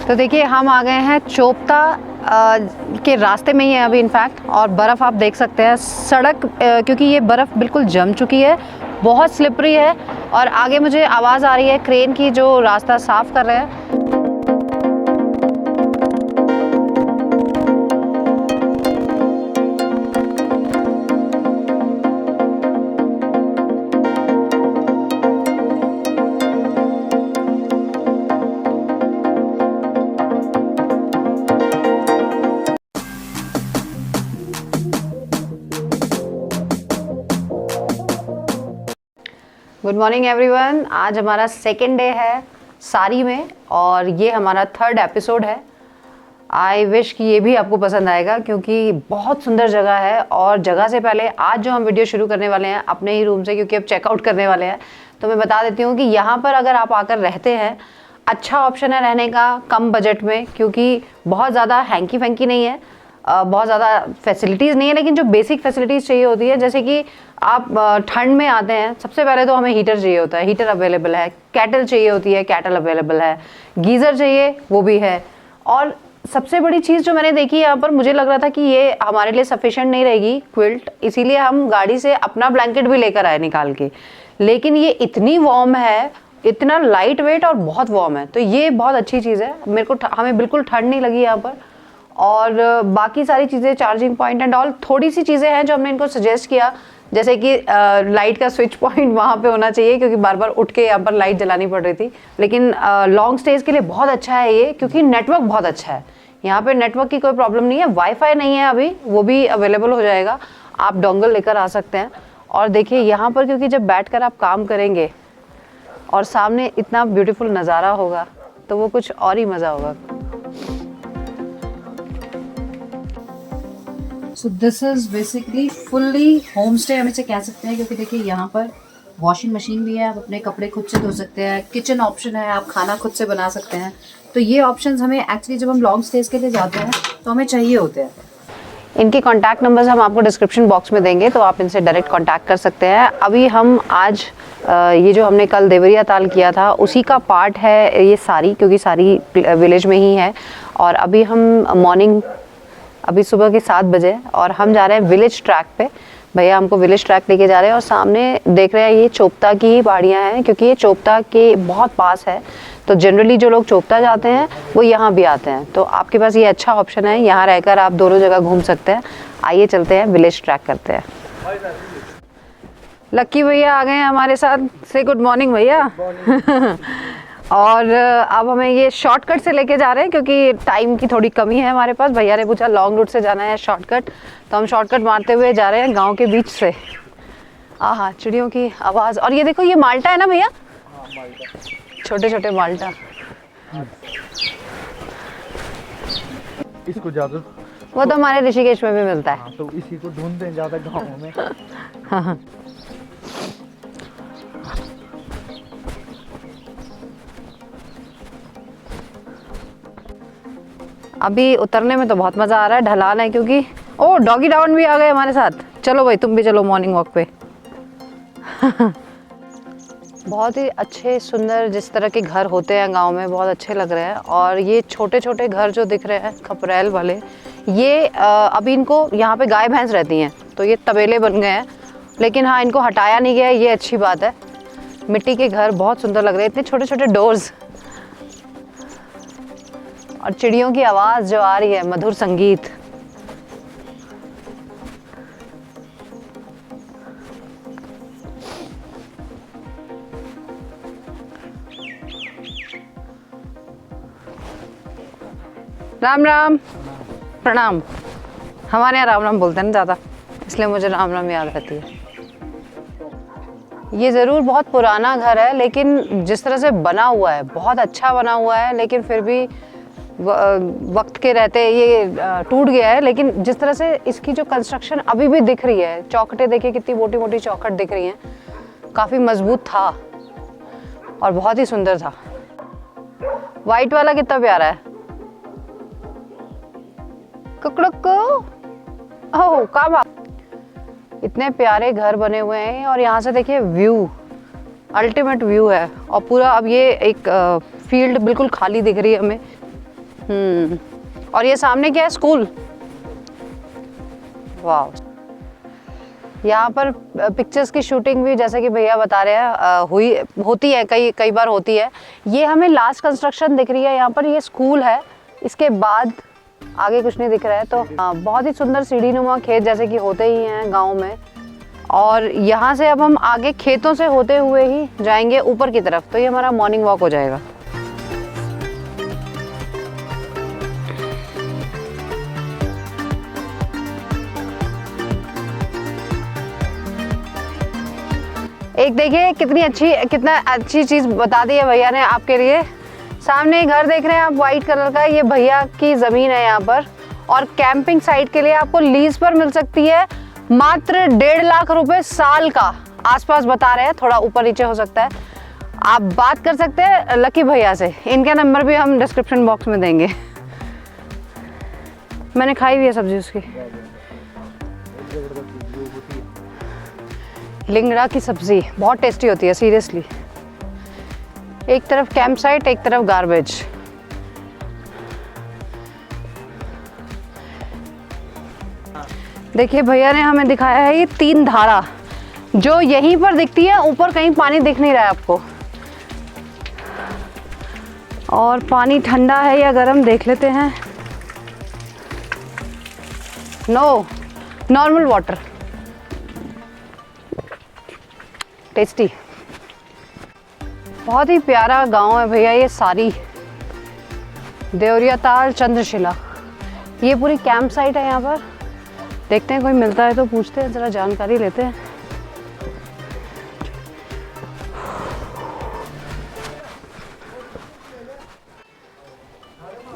तो देखिए हम आ गए हैं चोपता के रास्ते में ही है अभी इनफैक्ट, और बर्फ़ आप देख सकते हैं सड़क क्योंकि ये बर्फ़ बिल्कुल जम चुकी है, बहुत स्लिपरी है। और आगे मुझे आवाज़ आ रही है क्रेन की जो रास्ता साफ़ कर रहे हैं। Good morning everyone. आज हमारा सेकेंड डे है सारी में और ये हमारा थर्ड एपिसोड है। आई विश कि ये भी आपको पसंद आएगा क्योंकि बहुत सुंदर जगह है। और जगह से पहले आज जो हम वीडियो शुरू करने वाले हैं अपने ही रूम से, क्योंकि अब चेकआउट करने वाले हैं, तो मैं बता देती हूँ कि यहाँ पर अगर आप आकर रहते हैं, अच्छा ऑप्शन है रहने का कम बजट में, क्योंकि बहुत ज़्यादा हैंकी फैंकी नहीं है, बहुत ज़्यादा फैसिलिटीज़ नहीं है, लेकिन जो बेसिक फैसिलिटीज़ चाहिए होती है, जैसे कि आप ठंड में आते हैं, सबसे पहले तो हमें हीटर चाहिए होता है, हीटर अवेलेबल है, कैटल चाहिए होती है, कैटल अवेलेबल है, गीज़र चाहिए वो भी है। और सबसे बड़ी चीज़ जो मैंने देखी यहाँ पर, मुझे लग रहा था कि ये हमारे लिए सफिशेंट नहीं रहेगी क्विल्ट, इसीलिए हम गाड़ी से अपना ब्लैंकेट भी लेकर आए निकाल के, लेकिन ये इतनी वार्म है, इतना लाइट वेट और बहुत वार्म है, तो ये बहुत अच्छी चीज़ है। मेरे को हमें बिल्कुल ठंड नहीं लगी यहाँ पर। और बाकी सारी चीज़ें, चार्जिंग पॉइंट एंड ऑल, थोड़ी सी चीज़ें हैं जो हमने इनको सजेस्ट किया, जैसे कि लाइट का स्विच पॉइंट वहाँ पे होना चाहिए, क्योंकि बार बार उठ के यहाँ पर लाइट जलानी पड़ रही थी। लेकिन लॉन्ग स्टेज के लिए बहुत अच्छा है ये, क्योंकि नेटवर्क बहुत अच्छा है यहाँ पे, नेटवर्क की कोई प्रॉब्लम नहीं है। वाईफाई नहीं है अभी, वो भी अवेलेबल हो जाएगा, आप डोंगल लेकर आ सकते हैं। और देखिए यहाँ पर, क्योंकि जब बैठ कर आप काम करेंगे और सामने इतना ब्यूटीफुल नज़ारा होगा, तो वो कुछ और ही मज़ा होगा। So this is basically fully home stay हम इसे कह सकते हैं, क्योंकि देखिए यहाँ पर वॉशिंग मशीन भी है, आप अपने कपड़े खुद से धो सकते हैं, किचन ऑप्शन है, आप खाना खुद से बना सकते हैं। तो ये ऑप्शंस हमें एक्चुअली जब हम लॉन्ग स्टेज के लिए जाते हैं तो हमें चाहिए होते हैं। इनके कॉन्टैक्ट नंबर्स हम आपको डिस्क्रिप्शन बॉक्स में देंगे, तो आप इनसे डायरेक्ट कॉन्टैक्ट कर सकते हैं। अभी हम आज ये जो हमने कल देवरिया ताल किया था उसी का पार्ट है ये सारी, क्योंकि सारी विलेज में ही है। और अभी हम अभी सुबह के 7 बजे और हम जा रहे हैं विलेज ट्रैक पे। भैया हमको विलेज ट्रैक लेके जा रहे हैं और सामने देख रहे हैं ये चोपता की ही पहाड़ियाँ हैं, क्योंकि ये चोपता के बहुत पास है। तो जनरली जो लोग चोपता जाते हैं वो यहाँ भी आते हैं, तो आपके पास ये अच्छा ऑप्शन है, यहाँ रहकर आप दोनों जगह घूम सकते हैं। आइए चलते हैं, विलेज ट्रैक करते हैं। लक्की भैया आ गए हैं हमारे साथ, से गुड मॉर्निंग भैया। और अब हमें ये शॉर्टकट से लेके जा रहे हैं, क्योंकि टाइम की थोड़ी कमी है हमारे पास। भैया ने पूछा लॉन्ग रूट से जाना है शॉर्टकट, तो हम शॉर्टकट मारते हुए जा रहे हैं गांव के बीच से। आहा, चिड़ियों की आवाज़। और ये देखो, ये माल्टा है ना भैया, छोटे छोटे माल्टा। इसको ज्यादा वो तो हमारे ऋषिकेश में भी मिलता है। हाँ, तो इसी को ढूंढते हैं ज्यादा गाँव में। हाँ। अभी उतरने में तो बहुत मज़ा आ रहा है, ढलान है क्योंकि। ओ, डॉगी डाउन भी आ गए हमारे साथ। चलो भाई, तुम भी चलो मॉर्निंग वॉक पे। बहुत ही अच्छे सुंदर जिस तरह के घर होते हैं गांव में, बहुत अच्छे लग रहे हैं। और ये छोटे छोटे घर जो दिख रहे हैं खपरेल वाले, ये अभी इनको यहाँ पे गाय भैंस रहती हैं, तो ये तबेले बन गए हैं, लेकिन हाँ इनको हटाया नहीं गया, ये अच्छी बात है। मिट्टी के घर बहुत सुंदर लग रहे हैं, इतने छोटे छोटे डोर्स, और चिड़ियों की आवाज़ जो आ रही है, मधुर संगीत। राम राम, प्रणाम। हमारे यहाँ राम राम बोलते हैं ना ज़्यादा, इसलिए मुझे राम राम याद रहती है। ये ज़रूर बहुत पुराना घर है, लेकिन जिस तरह से बना हुआ है बहुत अच्छा बना हुआ है, लेकिन फिर भी वक्त के रहते ये टूट गया है। लेकिन जिस तरह से इसकी जो कंस्ट्रक्शन अभी भी दिख रही है, चौखटें देखिए कितनी मोटी मोटी चौखट दिख रही हैं, काफ़ी मजबूत था और बहुत ही सुंदर था। वाइट वाला कितना प्यारा है, कुकड़ुक्कू। ओह काम, इतने प्यारे घर बने हुए हैं। और यहाँ से देखिए व्यू, अल्टीमेट व्यू है। और पूरा अब ये एक फील्ड बिल्कुल खाली दिख रही है हमें, और ये सामने क्या है, स्कूल। वाह, यहाँ पर पिक्चर्स की शूटिंग भी जैसे कि भैया बता रहे हैं होती है, कई बार होती है। ये हमें लास्ट कंस्ट्रक्शन दिख रही है यहाँ पर, ये स्कूल है, इसके बाद आगे कुछ नहीं दिख रहा है। तो बहुत ही सुंदर सीढ़ी नुमा खेत जैसे कि होते ही हैं गांव में। और यहाँ से अब हम आगे खेतों से होते हुए ही जाएंगे ऊपर की तरफ, तो ये हमारा मॉर्निंग वॉक हो जाएगा। एक देखिए कितना अच्छी चीज बता दी है भैया ने आपके लिए। सामने घर देख रहे हैं आप, वाइट कलर का, ये भैया की जमीन है यहाँ पर। और कैंपिंग साइट के लिए आपको लीज पर मिल सकती है मात्र 1.5 लाख रुपए साल का आसपास बता रहे हैं, थोड़ा ऊपर नीचे हो सकता है। आप बात कर सकते हैं लकी भैया से, इनका नंबर भी हम डिस्क्रिप्शन बॉक्स में देंगे। मैंने खाई हुई है सब्जी उसकी, लिंगड़ा की सब्जी बहुत टेस्टी होती है सीरियसली। एक तरफ कैंप साइट, एक तरफ गार्बेज। देखिए भैया ने हमें दिखाया है ये 3 धारा जो यहीं पर दिखती है, ऊपर कहीं पानी दिख नहीं रहा है आपको। और पानी ठंडा है या गर्म देख लेते हैं। No, normal water, tasty. बहुत ही प्यारा गांव है भैया ये सारी, देवरिया ताल चंद्रशिला। ये पूरी कैंप साइट है यहाँ पर। देखते हैं कोई मिलता है तो पूछते हैं, ज़रा जानकारी लेते हैं।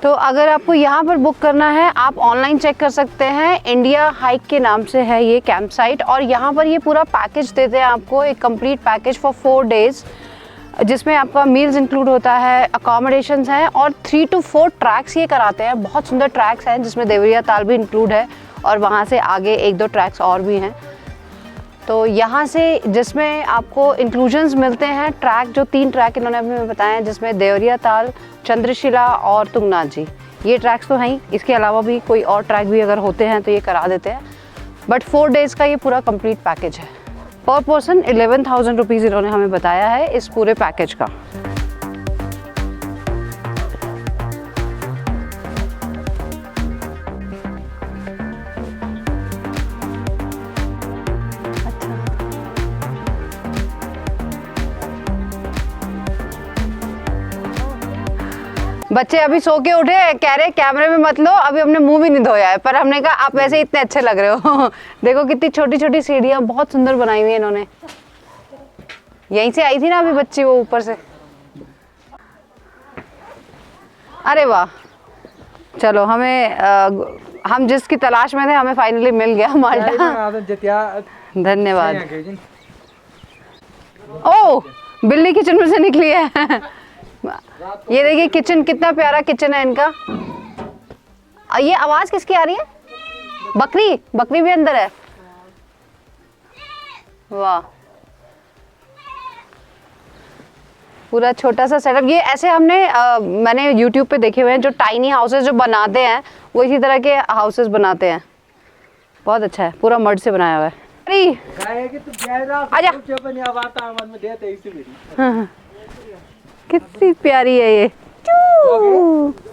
तो अगर आपको यहाँ पर बुक करना है, आप ऑनलाइन चेक कर सकते हैं। इंडिया हाइक के नाम से है ये कैंप साइट। और यहाँ पर ये पूरा पैकेज देते हैं आपको, एक कंप्लीट पैकेज फॉर 4 डेज, जिसमें आपका मील्स इंक्लूड होता है, अकोमोडेशंस हैं और 3 to 4 ट्रैक्स ये कराते हैं। बहुत सुंदर ट्रैक्स हैं जिसमें देवरिया ताल भी इंक्लूड है और वहाँ से आगे 1-2 ट्रैक्स और भी हैं। तो यहाँ से जिसमें आपको इंक्लूजन्स मिलते हैं, ट्रैक जो 3 ट्रैक इन्होंने हमें बताए हैं, जिसमें देवरिया ताल, चंद्रशिला और तुंगनाथ जी, ये ट्रैक्स तो हैं ही। इसके अलावा भी कोई और ट्रैक भी अगर होते हैं तो ये करा देते हैं। बट 4 डेज़ का ये पूरा कंप्लीट पैकेज है। पर पर्सन 11,000 रुपीज़ इन्होंने हमें बताया है इस पूरे पैकेज का। बच्चे अभी सो के उठे, कह रहे कैमरे में मत लो, अभी हमने मुंह भी नहीं धोया है। पर हमने कहा आप वैसे इतने अच्छे लग रहे हो। देखो कितनी छोटी छोटी सीढ़ियाँ बहुत सुंदर बनाई हुई है इन्होंने। यहीं से आई थी ना अभी बच्ची वो ऊपर से। अरे वाह, चलो हमें हम जिसकी तलाश में थे हमें फाइनली मिल गया माल्टा। धन्यवाद। ओह, बिल्ली किचन में से निकली है। ये देखिए किचन, कितना प्यारा किचन है इनका। ये आवाज किसकी आ रही है? बकरी भी अंदर है। वाह, पूरा छोटा सा सेटअप। ये ऐसे मैंने YouTube पे देखे हुए हैं जो टाइनी हाउसेस जो बनाते हैं, वो इसी तरह के हाउसेस बनाते हैं। बहुत अच्छा है, पूरा मड से बनाया हुआ है। आजा। हाँ, कितनी प्यारी है ये।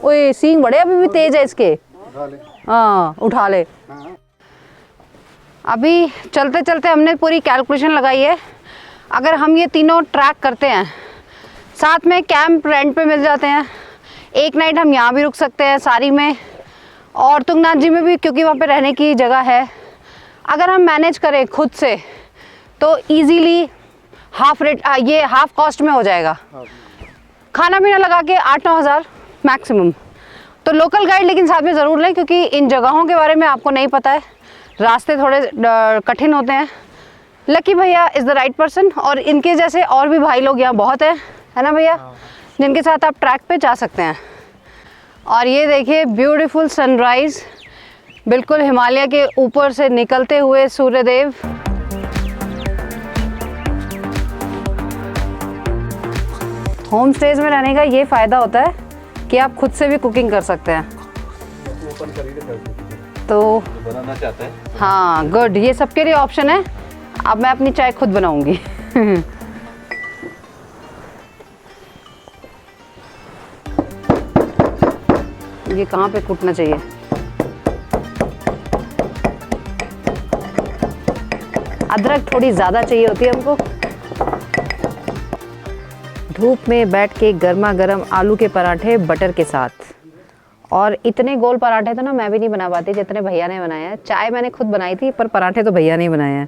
ओए, सींग बड़े अभी भी तेज है इसके। हाँ, उठा ले। अभी चलते चलते हमने पूरी कैलकुलेशन लगाई है। अगर हम ये तीनों ट्रैक करते हैं, साथ में कैंप रेंट पे मिल जाते हैं, एक नाइट हम यहाँ भी रुक सकते हैं सारी में, और तुंगनाथ जी में भी, क्योंकि वहाँ पे रहने की जगह है। अगर हम मैनेज करें खुद से तो इजीली हाफ कॉस्ट में हो जाएगा। खाना पीना लगा के 8-9 हज़ार मैक्सिमम। तो लोकल गाइड लेकिन साथ में ज़रूर लें, क्योंकि इन जगहों के बारे में आपको नहीं पता है, रास्ते थोड़े कठिन होते हैं। लकी भैया इज़ द राइट पर्सन, और इनके जैसे और भी भाई लोग यहाँ बहुत हैं, है ना भैया, जिनके साथ आप ट्रैक पे जा सकते हैं। और ये देखिए ब्यूटीफुल सनराइज़, बिल्कुल हिमालय के ऊपर से निकलते हुए सूर्यदेव। होम स्टेज में रहने का ये फ़ायदा होता है कि आप खुद से भी कुकिंग कर सकते हैं। तो बनाना चाहता है। हाँ गुड, ये सबके लिए ऑप्शन है। अब मैं अपनी चाय खुद बनाऊंगी। ये कहाँ पे कूटना चाहिए? अदरक थोड़ी ज़्यादा चाहिए होती है हमको। धूप में बैठ के गर्मा गर्म आलू के पराठे बटर के साथ। और इतने गोल पराठे तो ना मैं भी नहीं बना पाती जितने भैया ने बनाए हैं। चाय मैंने खुद बनाई थी पर पराठे तो भैया ने ही बनाए हैं।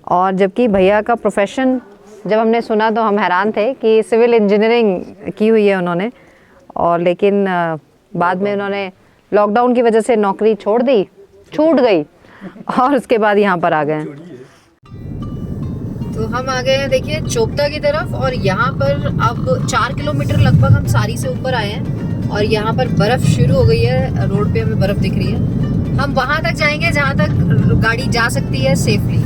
और जबकि भैया का प्रोफेशन जब हमने सुना तो हम हैरान थे कि सिविल इंजीनियरिंग की हुई है उन्होंने, और लेकिन बाद में उन्होंने लॉकडाउन की वजह से नौकरी छोड़ दी, छूट गई, और उसके बाद यहाँ पर आ गए हैं। तो हम आ गए हैं देखिए चोपता की तरफ, और यहाँ पर अब 4 किलोमीटर लगभग हम सारी से ऊपर आए हैं, और यहाँ पर बर्फ़ शुरू हो गई है। रोड पे हमें बर्फ़ दिख रही है। हम वहाँ तक जाएंगे जहाँ तक गाड़ी जा सकती है सेफली।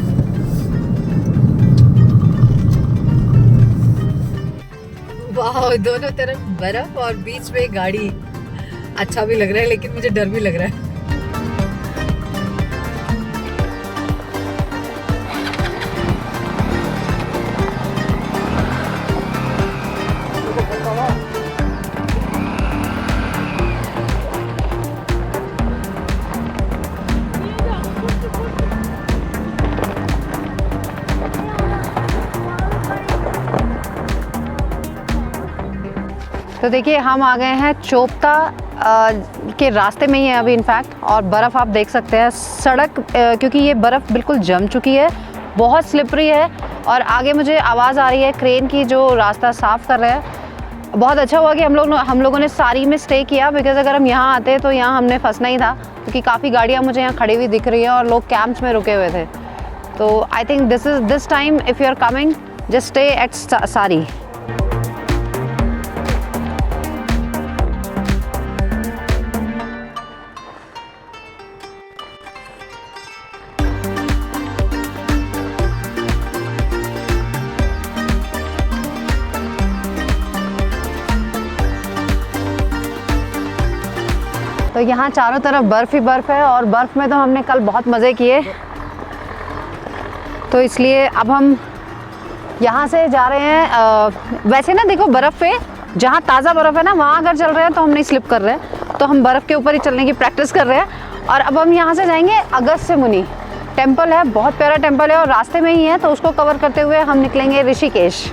वाह, दोनों तरफ बर्फ़ और बीच में गाड़ी। अच्छा भी लग रहा है लेकिन मुझे डर भी लग रहा है। तो देखिए हम आ गए हैं चोपता के रास्ते में ही है अभी इनफैक्ट, और बर्फ़ आप देख सकते हैं। सड़क क्योंकि ये बर्फ़ बिल्कुल जम चुकी है, बहुत स्लिपरी है, और आगे मुझे आवाज़ आ रही है क्रेन की जो रास्ता साफ़ कर रहे हैं। बहुत अच्छा हुआ कि हम लोगों ने सारी में स्टे किया, बिकॉज़ अगर हम यहाँ आते तो यहाँ हमने फंसना ही था, क्योंकि काफ़ी गाड़ियाँ मुझे यहाँ खड़ी हुई दिख रही हैं और लोग कैंप्स में रुके हुए थे। तो I think this time if you are coming just stay at Sari. तो यहाँ चारों तरफ बर्फ़ ही बर्फ़ है, और बर्फ़ में तो हमने कल बहुत मज़े किए, तो इसलिए अब हम यहाँ से जा रहे हैं। वैसे ना देखो बर्फ़ पे जहाँ ताज़ा बर्फ़ है ना वहाँ अगर चल रहे हैं तो हम नहीं स्लिप कर रहे हैं, तो हम बर्फ़ के ऊपर ही चलने की प्रैक्टिस कर रहे हैं। और अब हम यहाँ से जाएंगे अगस्त्य मुनि टेम्पल है, बहुत प्यारा टेम्पल है और रास्ते में ही है, तो उसको कवर करते हुए हम निकलेंगे ऋषिकेश।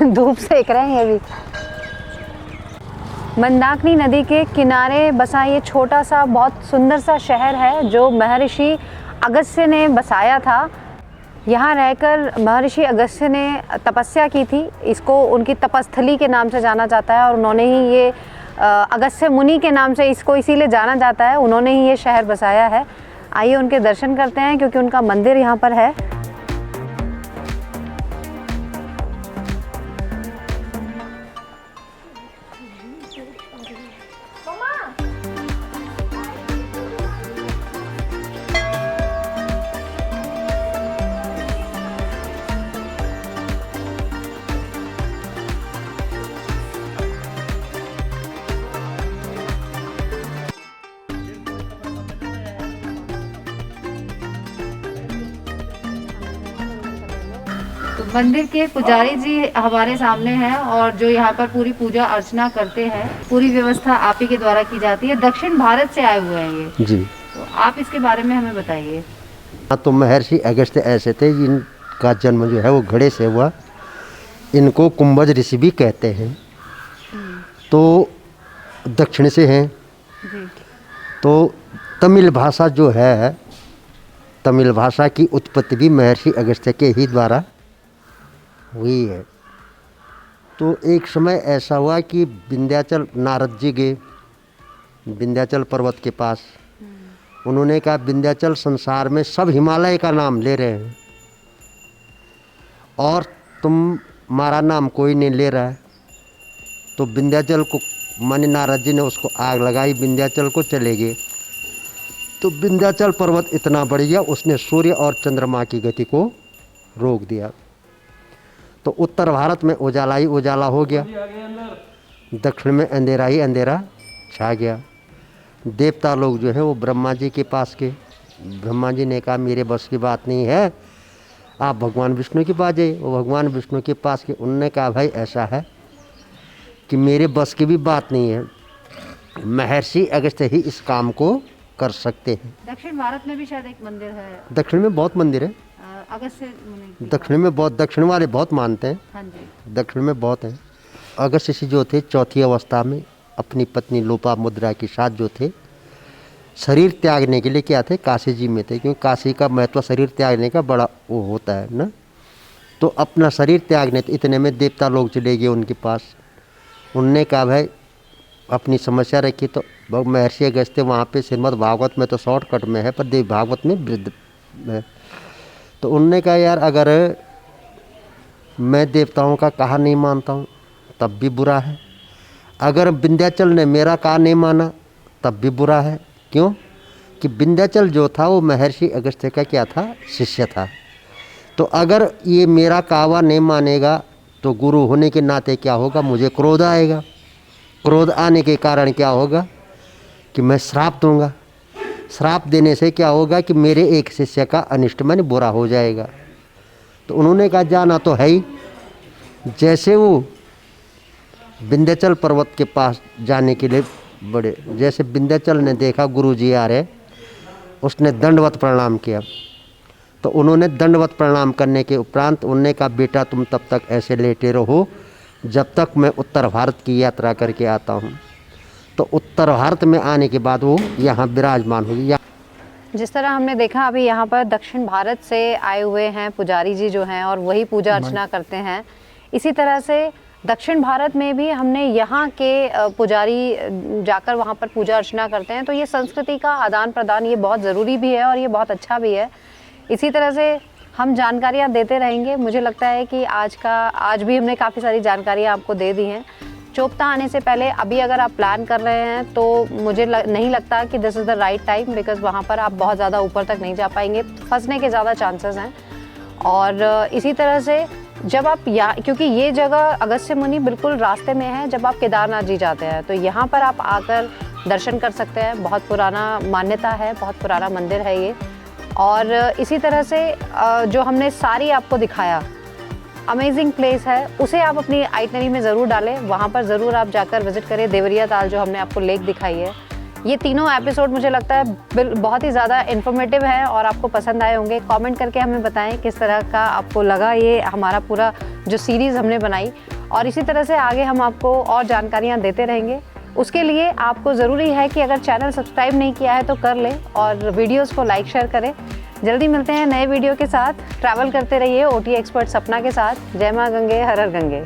धूप सेक रहे हैं ये भी। मंदाकिनी नदी के किनारे बसा ये छोटा सा बहुत सुंदर सा शहर है जो महर्षि अगस्त्य ने बसाया था। यहाँ रहकर महर्षि अगस्त्य ने तपस्या की थी, इसको उनकी तपस्थली के नाम से जाना जाता है, और उन्होंने ही ये अगस्त्य मुनि के नाम से इसको इसीलिए जाना जाता है, उन्होंने ही ये शहर बसाया है। आइए उनके दर्शन करते हैं क्योंकि उनका मंदिर यहाँ पर है। मंदिर के पुजारी जी हमारे सामने हैं, और जो यहाँ पर पूरी पूजा अर्चना करते हैं, पूरी व्यवस्था आप ही के द्वारा की जाती है। दक्षिण भारत से आए हुए हैं ये जी। तो आप इसके बारे में हमें बताइए। हाँ, तो महर्षि अगस्त्य ऐसे थे, इनका जन्म जो है वो घड़े से हुआ। इनको कुंभज ऋषि भी कहते हैं। तो दक्षिण से हैं। तो तमिल भाषा जो है, तमिल भाषा की उत्पत्ति भी महर्षि अगस्त्य के ही द्वारा हुई है। तो एक समय ऐसा हुआ कि विंध्याचल नारद जी गए, विंध्याचल पर्वत के पास। उन्होंने कहा विंध्याचल संसार में सब हिमालय का नाम ले रहे हैं और तुम्हारा नाम कोई नहीं ले रहा है। तो विंध्याचल को माने नारद जी ने उसको आग लगाई, विंध्याचल को चले गए। तो विंध्याचल पर्वत इतना बढ़ गया, उसने सूर्य और चंद्रमा की गति को रोक दिया। तो उत्तर भारत में उजाला ही उजाला हो गया, दक्षिण में अंधेरा ही अंधेरा छा गया। देवता लोग जो है वो ब्रह्मा जी के पास के, ब्रह्मा जी ने कहा मेरे बस की बात नहीं है, आप भगवान विष्णु के पास जाइए। वो भगवान विष्णु के पास के, उनने कहा भाई ऐसा है कि मेरे बस की भी बात नहीं है, महर्षि अगस्त्य ही इस काम को कर सकते हैं। दक्षिण भारत में भी शायद एक मंदिर है, दक्षिण में बहुत मंदिर है, अगस्त्य मुनि की। दक्षिण में बहुत, दक्षिण वाले बहुत मानते हैं, हाँ जी। दक्षिण में बहुत हैं। अगस्त्य जी जो थे चौथी अवस्था में अपनी पत्नी लोपामुद्रा के साथ जो थे, शरीर त्यागने के लिए क्या थे, काशी जी में थे, क्योंकि काशी का महत्व शरीर त्यागने का बड़ा वो होता है ना। तो अपना शरीर त्यागने, इतने में देवता लोग चले गए उनके पास। उनने कहा भाई अपनी समस्या रखी। तो महर्षि अगस्त्य वहाँ पे श्रीमद् भागवत में तो शॉर्टकट में है, पर देव भागवत में वृद्ध है। तो उनने कहा यार अगर मैं देवताओं का कहा नहीं मानता हूँ तब भी बुरा है, अगर विंध्याचल ने मेरा कहा नहीं माना तब भी बुरा है। क्यों कि विंध्याचल जो था वो महर्षि अगस्त्य का क्या था, शिष्य था। तो अगर ये मेरा कहावा नहीं मानेगा तो गुरु होने के नाते क्या होगा, मुझे क्रोध आएगा। क्रोध आने के कारण क्या होगा कि मैं श्राप दूंगा। श्राप देने से क्या होगा कि मेरे एक शिष्य का अनिष्ट मन बुरा हो जाएगा। तो उन्होंने कहा जाना तो है ही। जैसे वो विंध्याचल पर्वत के पास जाने के लिए बड़े, जैसे विंध्याचल ने देखा गुरुजी आ रहे, उसने दंडवत प्रणाम किया। तो उन्होंने दंडवत प्रणाम करने के उपरांत उन्होंने कहा बेटा तुम तब तक ऐसे लेटे रहो जब तक मैं उत्तर भारत की यात्रा करके आता हूँ। तो उत्तर भारत में आने के बाद वो यहाँ विराजमान हुई। जिस तरह हमने देखा अभी यहाँ पर दक्षिण भारत से आए हुए हैं पुजारी जी जो हैं और वही पूजा अर्चना करते हैं। इसी तरह से दक्षिण भारत में भी हमने यहाँ के पुजारी जाकर वहाँ पर पूजा अर्चना करते हैं। तो ये संस्कृति का आदान प्रदान ये बहुत ज़रूरी भी है और ये बहुत अच्छा भी है। इसी तरह से हम जानकारियाँ देते रहेंगे। मुझे लगता है कि आज भी हमने काफ़ी सारी जानकारियाँ आपको दे दी हैं। चोपता आने से पहले अभी अगर आप प्लान कर रहे हैं तो मुझे नहीं लगता कि this is the right time, because वहाँ पर आप बहुत ज़्यादा ऊपर तक नहीं जा पाएंगे, फंसने के ज़्यादा चांसेस हैं। और इसी तरह से जब आप क्योंकि ये जगह अगस्त्य मुनि बिल्कुल रास्ते में है, जब आप केदारनाथ जी जाते हैं तो यहाँ पर आप आकर दर्शन कर सकते हैं। बहुत पुराना मान्यता है, बहुत पुराना मंदिर है ये। और इसी तरह से जो हमने सारी आपको दिखाया अमेजिंग प्लेस है, उसे आप अपनी आइटनरी में ज़रूर डालें। वहाँ पर ज़रूर आप जाकर विजिट करें। देवरिया ताल जो हमने आपको लेक दिखाई है, ये तीनों एपिसोड मुझे लगता है बहुत ही ज़्यादा इन्फॉर्मेटिव है और आपको पसंद आए होंगे। कमेंट करके हमें बताएं किस तरह का आपको लगा ये हमारा पूरा जो सीरीज़ हमने बनाई। और इसी तरह से आगे हम आपको और जानकारियाँ देते रहेंगे। उसके लिए आपको ज़रूरी है कि अगर चैनल सब्सक्राइब नहीं किया है तो कर लें और वीडियोज़ को लाइक शेयर करें। जल्दी मिलते हैं नए वीडियो के साथ। ट्रैवल करते रहिए OT एक्सपर्ट सपना के साथ। जय माँ गंगे, हर हर गंगे।